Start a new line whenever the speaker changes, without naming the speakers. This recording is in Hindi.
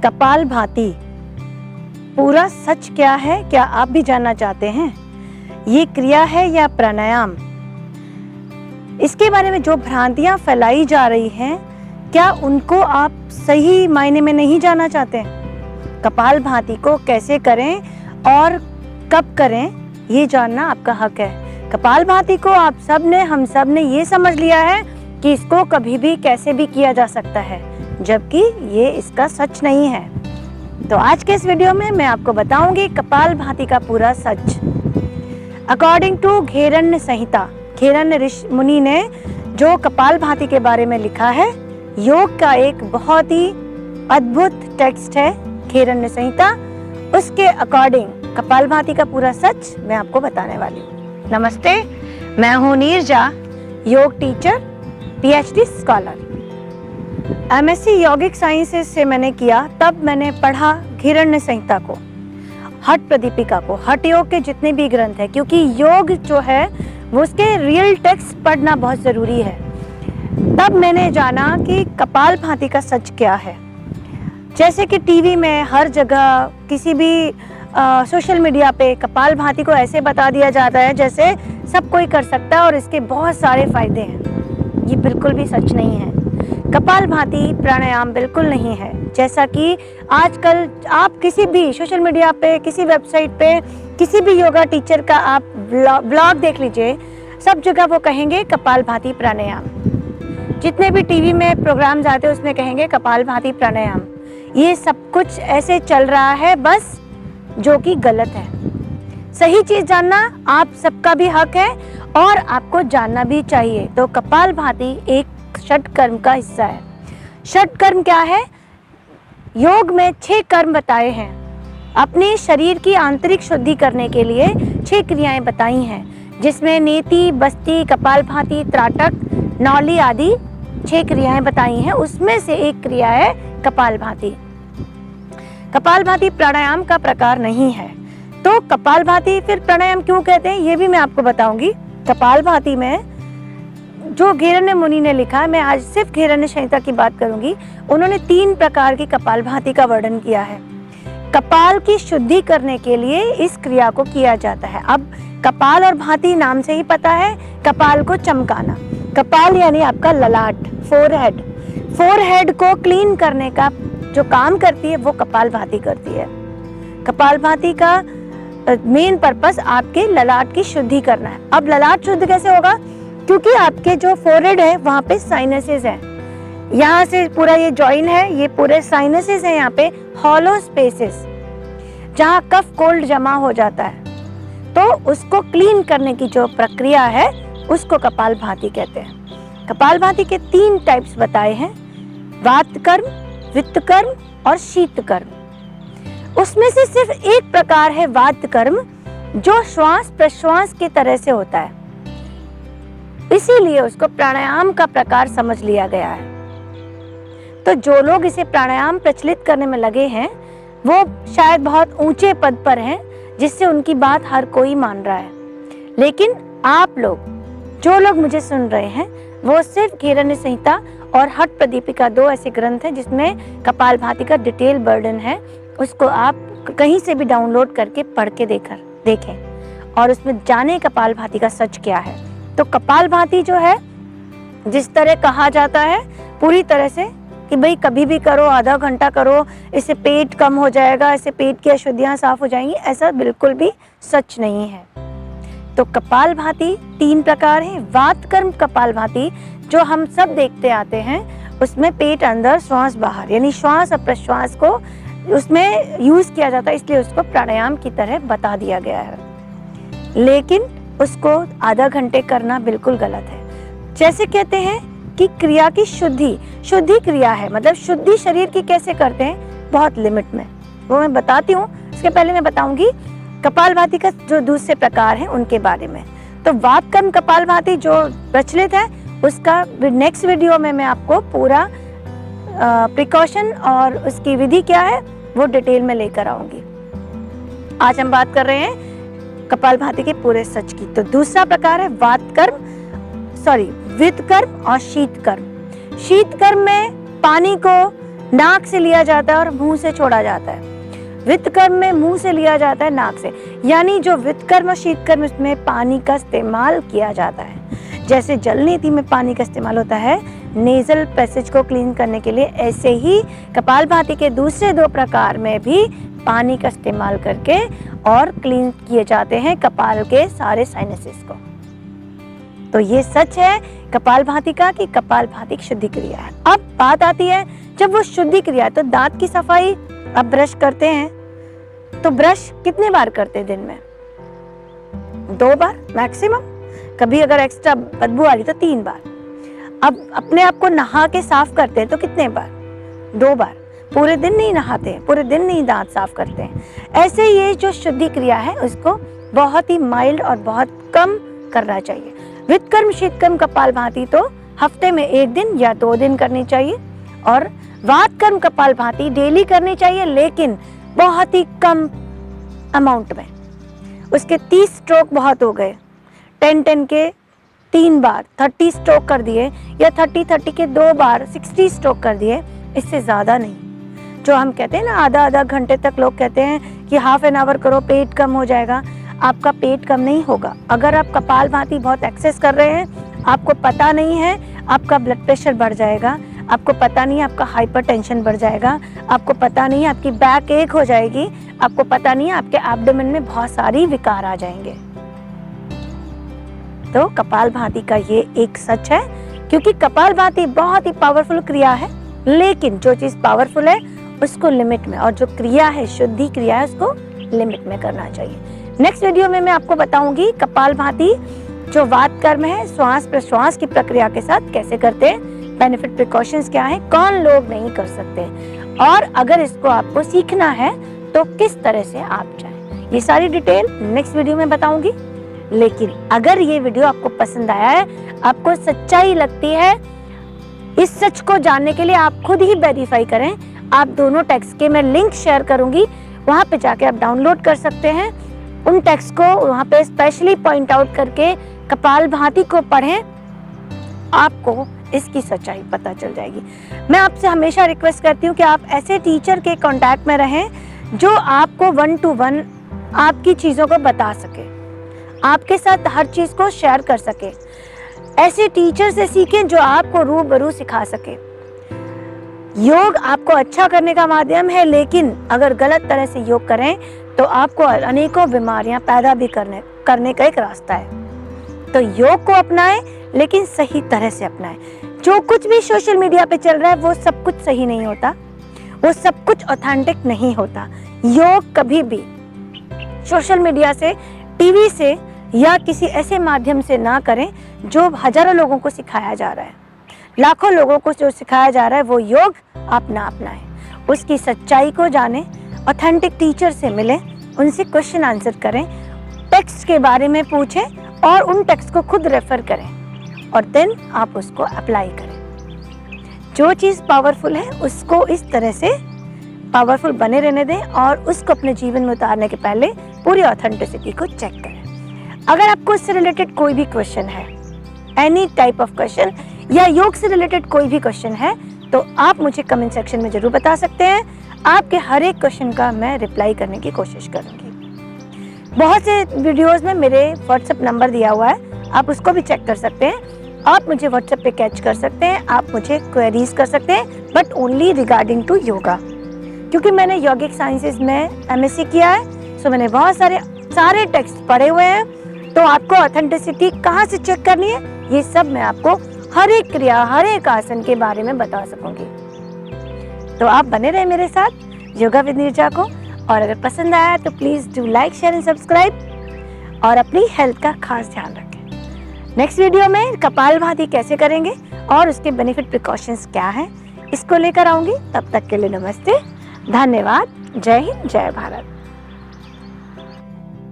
कपालभाति पूरा सच क्या है, क्या आप भी जानना चाहते हैं? ये क्रिया है या प्राणायाम? इसके बारे में जो भ्रांतियां फैलाई जा रही हैं, क्या उनको आप सही मायने में नहीं जानना चाहते? कपालभाति को कैसे करें और कब करें, ये जानना आपका हक है। कपालभाति को हम सब ने ये समझ लिया है कि इसको कभी भी कैसे भी किया जा सकता है, जबकि ये इसका सच नहीं है। तो आज के इस वीडियो में मैं आपको बताऊंगी कपालभाति का पूरा सच। अकॉर्डिंग टू घेरण्य संहिता, घेरण्य ऋषि मुनि ने जो कपालभाति के बारे में लिखा है, योग का एक बहुत ही अद्भुत टेक्स्ट है घेरण्य संहिता। उसके अकॉर्डिंग कपालभाति का पूरा सच मैं आपको बताने वाली हूँ। नमस्ते, मैं हूँ नीरजा, योग टीचर, पीएचडी स्कॉलर। एमएससी यौगिक साइंसेस से मैंने किया, तब मैंने पढ़ा घेरण्य संहिता को, हठ प्रदीपिका को, हठ योग के जितने भी ग्रंथ है, क्योंकि योग जो है वो उसके रियल टेक्स्ट पढ़ना बहुत जरूरी है। तब मैंने जाना कि कपालभाति का सच क्या है। जैसे कि टीवी में हर जगह, किसी भी सोशल मीडिया पे कपालभाति को ऐसे बता दिया जाता है जैसे सब कोई कर सकता है और इसके बहुत सारे फायदे हैं। ये बिल्कुल भी सच नहीं है। कपालभाति प्राणायाम बिल्कुल नहीं है। जैसा कि आजकल आप किसी भी सोशल मीडिया पे, किसी वेबसाइट पे, किसी भी योगा टीचर का आप ब्लॉग देख लीजिए, सब जगह वो कहेंगे कपालभाति प्राणायाम। जितने भी टीवी में प्रोग्राम्स आते हैं उसमें कहेंगे कपालभाति प्राणायाम। ये सब कुछ ऐसे चल रहा है बस, जो कि गलत है। सही चीज जानना आप सबका भी हक है और आपको जानना भी चाहिए। तो कपालभाति एक षट कर्म का हिस्सा है। षट कर्म क्या है? योग में 6 कर्म बताए हैं। अपने शरीर की आंतरिक शुद्धि करने के लिए 6 क्रियाएं बताई हैं, जिसमें नेति, बस्ती, कपालभाति, त्राटक, नौली आदि 6 क्रियाएं बताई हैं। उसमें से एक क्रिया है कपालभाति। कपालभाति प्राणायाम का प्रकार नहीं है। तो कपालभाति फिर प्राणायाम क्यों कहते हैं, ये भी मैं आपको बताऊंगी। कपालभाति में जो घेरण्य मुनि ने लिखा है, मैं आज सिर्फ घेरण्य संहिता की बात करूंगी। उन्होंने 3 प्रकार की कपालभाति का वर्णन किया है। कपाल की शुद्धि करने के लिए इस क्रिया को किया जाता है। अब कपाल और भाति नाम से ही पता है, कपाल को चमकाना। कपाल यानी आपका ललाट, फोरहेड। फोरहेड को क्लीन करने का जो काम करती है वो कपालभाति करती है। कपालभाति का मेन पर्पस आपके ललाट की शुद्धि करना है। अब ललाट शुद्ध कैसे होगा? क्योंकि आपके जो फोरहेड है वहाँ पे साइनसेस हैं। यहाँ से पूरा ये जॉइन है, ये पूरे साइनसेस है, यहाँ पे हॉलो स्पेसेस, जहाँ कफ कोल्ड जमा हो जाता है। तो उसको क्लीन करने की जो प्रक्रिया है उसको कपालभाति कहते हैं। कपालभाति के 3 टाइप्स बताए हैं, वात कर्म, वित्त कर्म और शीत कर्म। उसमें से सिर्फ एक प्रकार है वात कर्म, जो श्वास प्रश्वास की तरह से होता है, इसीलिए उसको प्राणायाम का प्रकार समझ लिया गया है। तो जो लोग इसे प्राणायाम प्रचलित करने में लगे हैं वो शायद बहुत ऊंचे पद पर हैं, जिससे उनकी बात हर कोई मान रहा है। लेकिन आप लोग, जो लोग मुझे सुन रहे हैं, वो सिर्फ घेरण्य संहिता और हठ प्रदीपिका 2 ऐसे ग्रंथ हैं जिसमें कपालभाति का डिटेल वर्णन है। उसको आप कहीं से भी डाउनलोड करके पढ़ के देखें और उसमें जाने कपालभाति का सच क्या है। तो कपालभाति जो है, जिस तरह कहा जाता है पूरी तरह से कि भाई कभी भी करो, आधा घंटा करो, इससे पेट कम हो जाएगा, इससे पेट की अशुद्धियां साफ हो जाएंगी, ऐसा बिल्कुल भी सच नहीं है। तो कपालभाति 3 प्रकार है। वात कर्म कपालभाति जो हम सब देखते आते हैं, उसमें पेट अंदर श्वास बाहर, यानी श्वास और प्रश्वास को उसमें यूज किया जाता है, इसलिए उसको प्राणायाम की तरह बता दिया गया है। लेकिन उसको आधा घंटे करना बिल्कुल गलत है। जैसे कहते हैं कि क्रिया की शुद्धि क्रिया है, मतलब शुद्धि शरीर की कैसे करते हैं, बहुत लिमिट में, वो मैं बताती हूँ। इसके पहले मैं बताऊंगी कपालभाति का जो दूसरे प्रकार है उनके बारे में। तो वात कर्म कपालभाति जो प्रचलित है, उसका नेक्स्ट वीडियो में मैं आपको पूरा प्रिकॉशन और उसकी विधि क्या है वो डिटेल में लेकर आऊंगी। आज हम बात कर रहे हैं कपालभाति के पूरे सच की। तो दूसरा प्रकार है वित्त कर्म और शीत कर्म। शीत कर्म में पानी को नाक से लिया जाता है और मुंह से छोड़ा जाता है। वित्तकर्म में मुंह से लिया जाता है, नाक से, यानी जो वित्तकर्म और शीतकर्म इसमें पानी का इस्तेमाल किया जाता है। जैसे जल नीति में पानी का इस्तेमाल होता है नेजल पैसेज को क्लीन करने के लिए, ऐसे ही कपालभाति के दूसरे 2 प्रकार में भी पानी का इस्तेमाल करके और क्लीन किए जाते हैं कपाल के सारे साइनसेस को। तो ये सच है कपालभाति का कि कपालभाति शुद्धि क्रिया है। अब बात आती है जब वो शुद्धि क्रिया, तो दांत की सफाई अब ब्रश करते हैं, तो ब्रश कितने बार करते हैं दिन में? 2 बार मैक्सिमम, कभी अगर एक्स्ट्रा बदबू आ रही तो 3 बार। अब अपने आप को नहा के साफ करते हैं तो कितने बार? 2 बार। पूरे दिन नहीं नहाते हैं, पूरे दिन नहीं दांत साफ करते हैं। ऐसे ये जो शुद्धि क्रिया है उसको बहुत ही माइल्ड और बहुत कम करना चाहिए। वित्तकर्म शीतकर्म कपालभाति तो हफ्ते में 1 दिन या 2 दिन करनी चाहिए, और वातकर्म कपालभाति डेली करनी चाहिए, लेकिन बहुत ही कम अमाउंट में। उसके 30 स्ट्रोक बहुत हो गए, 10-10 के 3 बार 30 स्ट्रोक कर दिए, या 30-30 के 2 बार 60 स्ट्रोक कर दिए, इससे ज़्यादा नहीं। जो हम कहते हैं ना आधा घंटे तक लोग कहते हैं कि हाफ एन आवर करो पेट कम हो जाएगा, आपका पेट कम नहीं होगा। अगर आप कपालभाति बहुत एक्सेस कर रहे हैं, आपको पता नहीं है, आपका ब्लड प्रेशर बढ़ जाएगा, आपको पता नहीं आपका हाइपरटेंशन बढ़ जाएगा, आपको पता नहीं आपकी बैक एक हो जाएगी, आपको पता नहीं आपके एब्डोमेन में बहुत सारी विकार आ जाएंगे। तो कपालभाति का ये एक सच है, क्योंकि कपालभाति बहुत ही पावरफुल क्रिया है, लेकिन जो चीज पावरफुल है उसको लिमिट में, और जो क्रिया है शुद्धि क्रिया है उसको लिमिट में करना चाहिए। नेक्स्ट वीडियो में मैं आपको बताऊंगी कपालभाति जो वातकर्म है श्वास प्रश्वास की प्रक्रिया के साथ कैसे करते हैं, बेनिफिट प्रिकॉशंस क्या है, कौन लोग नहीं कर सकते, और अगर इसको आपको सीखना है तो किस तरह से आप जाएं। ये सारी डिटेल नेक्स्ट वीडियो में बताऊंगी। लेकिन अगर ये वीडियो आपको पसंद आया है, आपको सच्चाई लगती है, इस सच को जानने के लिए आप खुद ही वेरीफाई करें। आप दोनों टेक्स्ट के मैं लिंक शेयर करूंगी, वहां पे जाके आप डाउनलोड कर सकते हैं। उन टेक्स्ट को वहां पे स्पेशली पॉइंट आउट करके कपालभाति को पढ़ें, आपको इसकी सच्चाई पता चल जाएगी। मैं आपसे हमेशा रिक्वेस्ट करती हूँ कि आप ऐसे टीचर के कांटेक्ट में रहें जो आपको 1 to 1 आपकी चीज़ों को बता सके, आपके साथ हर चीज़ को शेयर कर सके। ऐसे टीचर से सीखें जो आपको रूबरू सिखा सके। योग आपको अच्छा करने का माध्यम है, लेकिन अगर गलत तरह से योग करें तो आपको अनेकों बीमारियां पैदा भी करने का एक रास्ता है। तो योग को अपनाएं, लेकिन सही तरह से अपनाएं। जो कुछ भी सोशल मीडिया पे चल रहा है वो सब कुछ सही नहीं होता, वो सब कुछ ऑथेंटिक नहीं होता। योग कभी भी सोशल मीडिया से, टीवी से या किसी ऐसे माध्यम से ना करें जो हजारों लोगों को सिखाया जा रहा है, लाखों लोगों को जो सिखाया जा रहा है वो योग आप ना अपनाएं। उसकी सच्चाई को जानें, ऑथेंटिक टीचर से मिलें, उनसे क्वेश्चन आंसर करें, टेक्स्ट के बारे में पूछें और उन टेक्स्ट को खुद रेफर करें, और देन आप उसको अप्लाई करें। जो चीज़ पावरफुल है उसको इस तरह से पावरफुल बने रहने दें, और उसको अपने जीवन में उतारने के पहले पूरी ऑथेंटिसिटी को चेक करें। अगर आपको इससे रिलेटेड कोई भी क्वेश्चन है, एनी टाइप ऑफ क्वेश्चन, या योग से रिलेटेड कोई भी क्वेश्चन है, तो आप मुझे कमेंट सेक्शन में जरूर बता सकते हैं। आपके हर एक क्वेश्चन का मैं रिप्लाई करने की कोशिश करूंगी। बहुत से वीडियोस में मेरे व्हाट्सएप नंबर दिया हुआ है, आप उसको भी चेक कर सकते हैं। आप मुझे व्हाट्सएप पे कैच कर सकते हैं, आप मुझे क्वेरीज कर सकते हैं, but only regarding to yoga, क्योंकि मैंने यौगिक साइंसेज में MSc किया है, सो मैंने बहुत सारे टेक्स्ट पढ़े हुए हैं। तो आपको ऑथेंटिसिटी कहाँ से चेक करनी है, ये सब मैं आपको हर एक क्रिया, हर एक आसन के बारे में बता सकूंगी। तो आप बने रहे मेरे साथ योगा विद नीरजा को, और अगर पसंद आया तो please do like, share and subscribe, और अपनी हेल्थ का खास ध्यान रखें। नेक्स्ट वीडियो में कपालभाति कैसे करेंगे और उसके बेनिफिट प्रिकॉशंस क्या हैं, इसको लेकर आऊँगी। तब तक के लिए नमस्ते, धन्यवाद, जय हिंद, जय भारत।